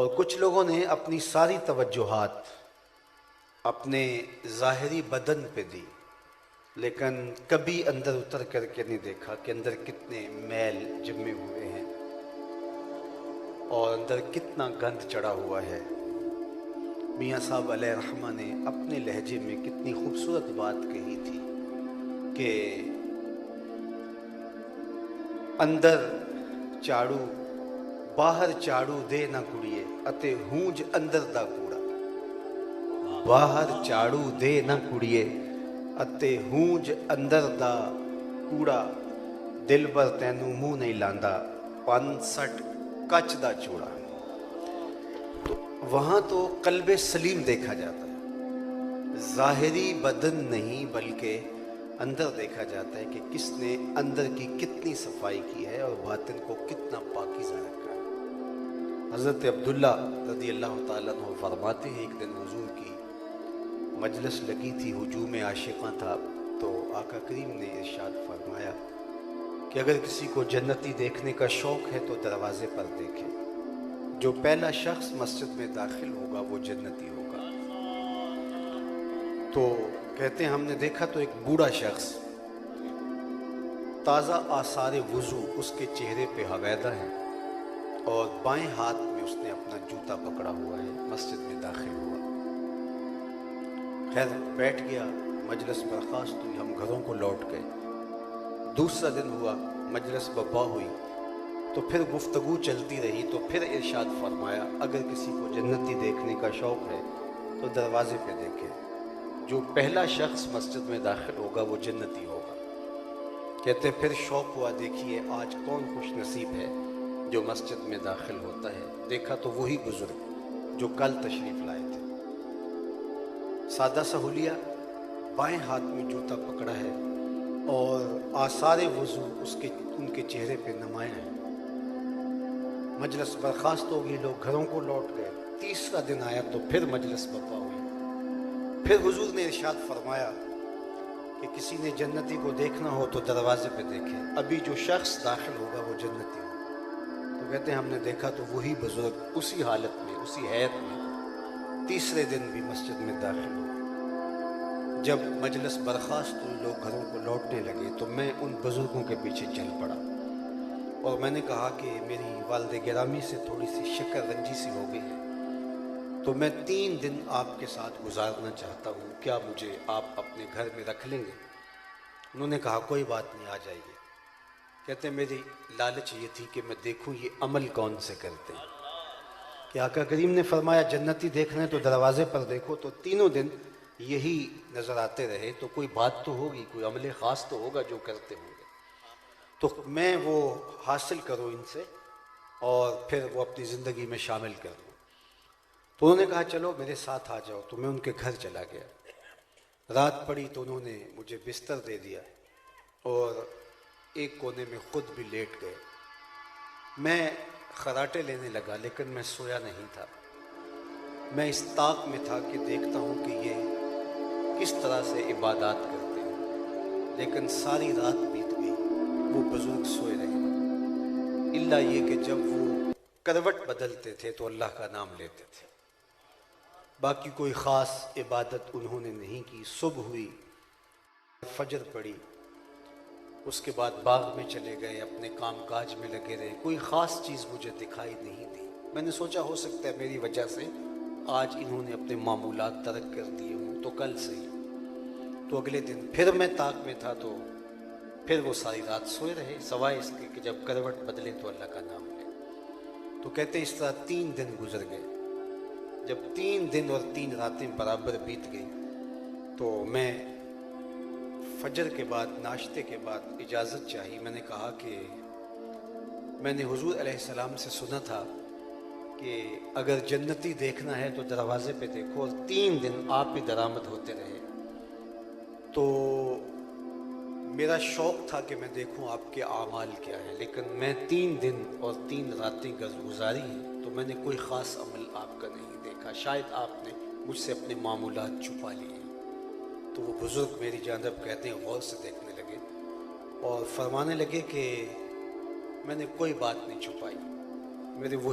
اور کچھ لوگوں نے اپنی ساری توجہات اپنے ظاہری بدن پہ دی، لیکن کبھی اندر اتر کر کے نہیں دیکھا کہ اندر کتنے میل جمے ہوئے ہیں اور اندر کتنا گند چڑھا ہوا ہے۔ میاں صاحب علیہ رحمہ نے اپنے لہجے میں کتنی خوبصورت بات کہی تھی کہ اندر چاڑو باہر چاڑو دے نہ کڑیے اتے ہونج اندر دا کوڑا، باہر چاڑو دے نہ کڑیے اتے ہونج اندر دا کوڑا، دل بر تینوں منہ نہیں لاندا 65 کچ دا چوڑا۔ تو وہاں تو قلب سلیم دیکھا جاتا ہے، ظاہری بدن نہیں بلکہ اندر دیکھا جاتا ہے کہ کس نے اندر کی کتنی صفائی کی ہے اور باطن کو کتنا پاکیزہ رکھا ہے۔ حضرت عبداللہ رضی اللہ تعالیٰ عنہ فرماتے ہیں ایک دن حضور کی مجلس لگی تھی، ہجوم عاشقاں تھا، تو آقا کریم نے ارشاد فرمایا کہ اگر کسی کو جنتی دیکھنے کا شوق ہے تو دروازے پر دیکھے، جو پہلا شخص مسجد میں داخل ہوگا وہ جنتی ہوگا۔ تو کہتے ہیں ہم نے دیکھا تو ایک بوڑھا شخص، تازہ آثار وضو اس کے چہرے پہ حویدہ ہے اور بائیں ہاتھ میں اس نے اپنا جوتا پکڑا ہوا ہے، مسجد میں داخل ہوا۔ خیر بیٹھ گیا، مجلس برخاست ہوئی، ہم گھروں کو لوٹ گئے۔ دوسرا دن ہوا، مجلس برپا ہوئی، تو پھر گفتگو چلتی رہی، تو پھر ارشاد فرمایا اگر کسی کو جنتی دیکھنے کا شوق ہے تو دروازے پہ دیکھے، جو پہلا شخص مسجد میں داخل ہوگا وہ جنتی ہوگا۔ کہتے پھر شوق ہوا، دیکھیے آج کون خوش نصیب ہے جو مسجد میں داخل ہوتا ہے۔ دیکھا تو وہی بزرگ جو کل تشریف لائے تھے، سادہ سا حلیہ، بائیں ہاتھ میں جوتا پکڑا ہے اور آثار وضو ان کے چہرے پہ نمایاں ہیں۔ مجلس برخاست ہو گئی، لوگ گھروں کو لوٹ گئے۔ تیسرا دن آیا تو پھر مجلس برپا ہوئی، پھر حضور نے ارشاد فرمایا کہ کسی نے جنتی کو دیکھنا ہو تو دروازے پہ دیکھے، ابھی جو شخص داخل ہوگا وہ جنتی ہوگا۔ تو کہتے ہیں ہم نے دیکھا تو وہی بزرگ اسی حالت میں، اسی حیت میں تیسرے دن بھی مسجد میں داخل ہوئے۔ جب مجلس برخاست ہوئی، لوگ گھروں کو لوٹنے لگے تو میں ان بزرگوں کے پیچھے چل پڑا اور میں نے کہا کہ میری والد گرامی سے تھوڑی سی شکر رنجی سی ہو گئی ہے، تو میں 3 دن آپ کے ساتھ گزارنا چاہتا ہوں، کیا مجھے آپ اپنے گھر میں رکھ لیں گے؟ انہوں نے کہا کوئی بات نہیں، آ جائیے۔ کہتے ہیں میری لالچ یہ تھی کہ میں دیکھوں یہ عمل کون سے کرتے ہیں، کہ آقا کریم نے فرمایا جنتی دیکھنا ہے تو دروازے پر دیکھو، تو تینوں دن یہی نظر آتے رہے، تو کوئی بات تو ہوگی، کوئی عمل خاص تو ہوگا جو کرتے ہوں گے، تو میں وہ حاصل کروں ان سے اور پھر وہ اپنی زندگی میں شامل کر لوں۔ تو انہوں نے کہا چلو میرے ساتھ آ جاؤ، تو میں ان کے گھر چلا گیا۔ رات پڑی تو انہوں نے مجھے بستر دے دیا اور ایک کونے میں خود بھی لیٹ گئے۔ میں خراٹے لینے لگا لیکن میں سویا نہیں تھا، میں اس طاق میں تھا کہ دیکھتا ہوں کہ یہ کس طرح سے عبادات کرتے ہیں، لیکن ساری رات بیت گئی، وہ بزرگ سوئے رہے، الا یہ کہ جب وہ کروٹ بدلتے تھے تو اللہ کا نام لیتے تھے، باقی کوئی خاص عبادت انہوں نے نہیں کی۔ صبح ہوئی، فجر پڑی، اس کے بعد باغ میں چلے گئے، اپنے کام کاج میں لگے رہے، کوئی خاص چیز مجھے دکھائی نہیں دی۔ میں نے سوچا ہو سکتا ہے میری وجہ سے آج انہوں نے اپنے معمولات ترک کر دیے ہوں، تو کل صحیح۔ تو اگلے دن پھر میں طاق میں تھا، تو پھر وہ ساری رات سوئے رہے، سوائے اس کے کہ جب کروٹ بدلے تو اللہ کا نام لے۔ تو کہتے ہیں اس طرح 3 دن گزر گئے۔ جب 3 دن اور 3 راتیں برابر بیت گئی تو میں فجر کے بعد، ناشتے کے بعد اجازت چاہی۔ میں نے کہا کہ میں نے حضور علیہ السلام سے سنا تھا کہ اگر جنتی دیکھنا ہے تو دروازے پہ دیکھو، اور 3 دن آپ ہی درآمد ہوتے رہے، تو میرا شوق تھا کہ میں دیکھوں آپ کے اعمال کیا ہیں، لیکن میں 3 دن اور 3 راتیں گزاری ہیں تو میں نے کوئی خاص عمل آپ کا نہیں دیکھا، شاید آپ نے مجھ سے اپنے معمولات چھپا لیے ہیں۔ تو وہ بزرگ میری جانب کہتے ہیں غور سے دیکھنے لگے اور فرمانے لگے کہ میں نے کوئی بات نہیں چھپائی، میرے وہ